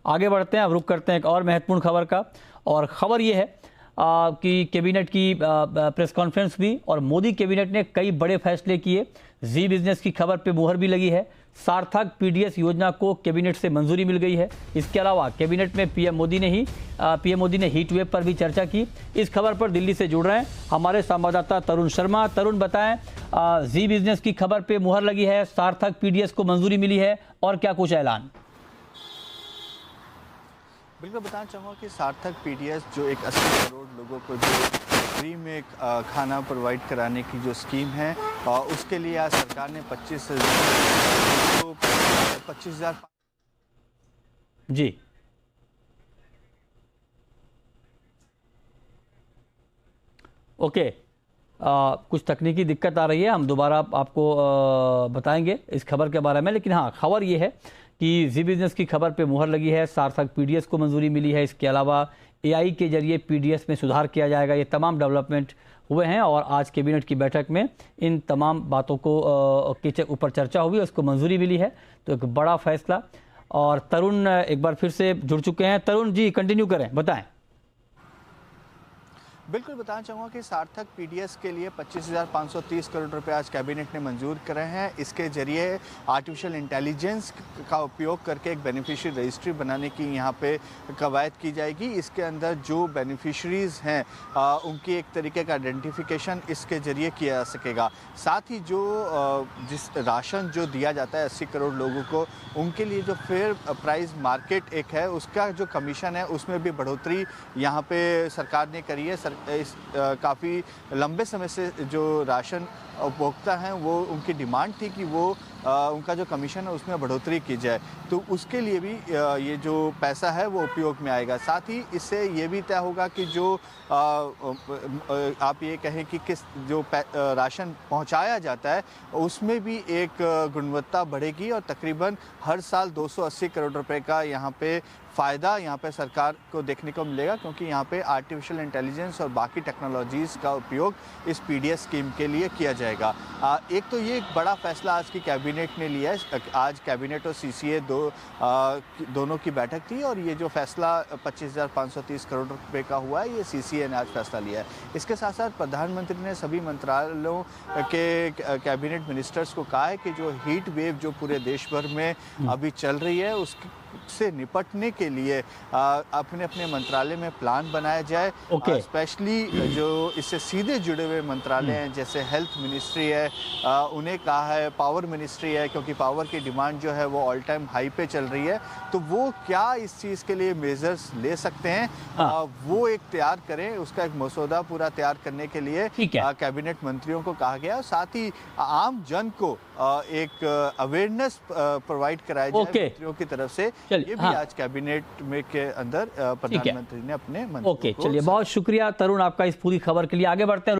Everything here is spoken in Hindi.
आगे बढ़ते हैं, अब रुख करते हैं एक और महत्वपूर्ण खबर का। और खबर ये है कि कैबिनेट की प्रेस कॉन्फ्रेंस हुई और मोदी कैबिनेट ने कई बड़े फैसले किए। जी बिजनेस की खबर पे मुहर भी लगी है। सार्थक पीडीएस योजना को कैबिनेट से मंजूरी मिल गई है। इसके अलावा कैबिनेट में पीएम मोदी ने हीट वेव पर भी चर्चा की। इस खबर पर दिल्ली से जुड़ रहे हैं हमारे संवाददाता तरुण शर्मा। तरुण, बताएं, जी बिजनेस की खबर पे मुहर लगी है, सार्थक पीडीएस को मंजूरी मिली है और क्या कुछ ऐलान? बिल्कुल बताना चाहूँगा कि सार्थक पीडीएस जो एक 80 करोड़ लोगों को जो फ्री में खाना प्रोवाइड कराने की जो स्कीम है, उसके लिए आज सरकार ने 25,000 जी ओके। कुछ तकनीकी दिक्कत आ रही है, हम दोबारा आपको बताएंगे इस खबर के बारे में। लेकिन हाँ, खबर ये है कि जी बिजनेस की खबर पे मुहर लगी है, सार्थक पीडीएस को मंजूरी मिली है। इसके अलावा एआई के जरिए पीडीएस में सुधार किया जाएगा। ये तमाम डेवलपमेंट हुए हैं और आज कैबिनेट की बैठक में इन तमाम बातों को के ऊपर चर्चा हुई, उसको मंजूरी मिली है। तो एक बड़ा फैसला। और तरुण एक बार फिर से जुड़ चुके हैं। तरुण जी, कंटिन्यू करें, बताएं। बिल्कुल बताना चाहूँगा कि सार्थक पीडीएस के लिए 25,530 करोड़ रुपए आज कैबिनेट ने मंजूर करे हैं। इसके जरिए आर्टिफिशियल इंटेलिजेंस का उपयोग करके एक बेनिफिशियरी रजिस्ट्री बनाने की यहाँ पे कवायद की जाएगी। इसके अंदर जो बेनिफिशरीज़ हैं उनकी एक तरीके का आइडेंटिफिकेशन इसके जरिए किया जा सकेगा। साथ ही जो जिस राशन जो दिया जाता है 80 करोड़ लोगों को, उनके लिए जो फेयर प्राइस मार्केट एक है, उसका जो कमीशन है उसमें भी बढ़ोतरी यहाँ पे सरकार ने करी है। काफ़ी लंबे समय से जो राशन उपभोक्ता हैं वो उनकी डिमांड थी कि वो उनका जो कमीशन है उसमें बढ़ोतरी की जाए, तो उसके लिए भी ये जो पैसा है वो उपयोग में आएगा। साथ ही इससे ये भी तय होगा कि जो आप ये कहें कि किस जो राशन पहुंचाया जाता है उसमें भी एक गुणवत्ता बढ़ेगी और तकरीबन हर साल 280 करोड़ रुपए का यहाँ पे फ़ायदा यहाँ पे सरकार को देखने को मिलेगा, क्योंकि यहाँ पे आर्टिफिशियल इंटेलिजेंस और बाकी टेक्नोलॉजीज़ का उपयोग इस पीडीएस स्कीम के लिए किया जाएगा। एक तो ये एक बड़ा फैसला आज की कैबिनेट ने लिया है। आज कैबिनेट और सीसीए दोनों की बैठक थी और ये जो फैसला 25,530 करोड़ रुपए का हुआ है, ये सीसीए ने आज फैसला लिया है। इसके साथ साथ प्रधानमंत्री ने सभी मंत्रालयों के कैबिनेट मिनिस्टर्स को कहा है कि जो हीट वेव जो पूरे देश भर में अभी चल रही है उससे निपटने के लिए अपने अपने मंत्रालय में प्लान बनाया जाए। स्पेशली जो इससे सीधे जुड़े हुए मंत्रालय हैं, जैसे हेल्थ मिनिस्ट्री है, उन्हें कहा है, पावर मिनिस्ट्री है, क्योंकि पावर की डिमांड जो है वो ऑल टाइम हाई पे चल रही है, तो वो क्या इस चीज़ के लिए मेजर्स ले सकते हैं, वो एक तैयार करें। उसका एक मसौदा पूरा तैयार करने के लिए कैबिनेट मंत्रियों को कहा गया और साथ ही आम जन को एक अवेयरनेस प्रोवाइड कराया जाए मंत्रियों की तरफ से। ये भी आज कैबिनेट में के अंदर प्रधानमंत्री ने अपने मंत्रियों को। चलिए, बहुत शुक्रिया तरुण आपका इस पूरी खबर के लिए। आगे बढ़ते हैं।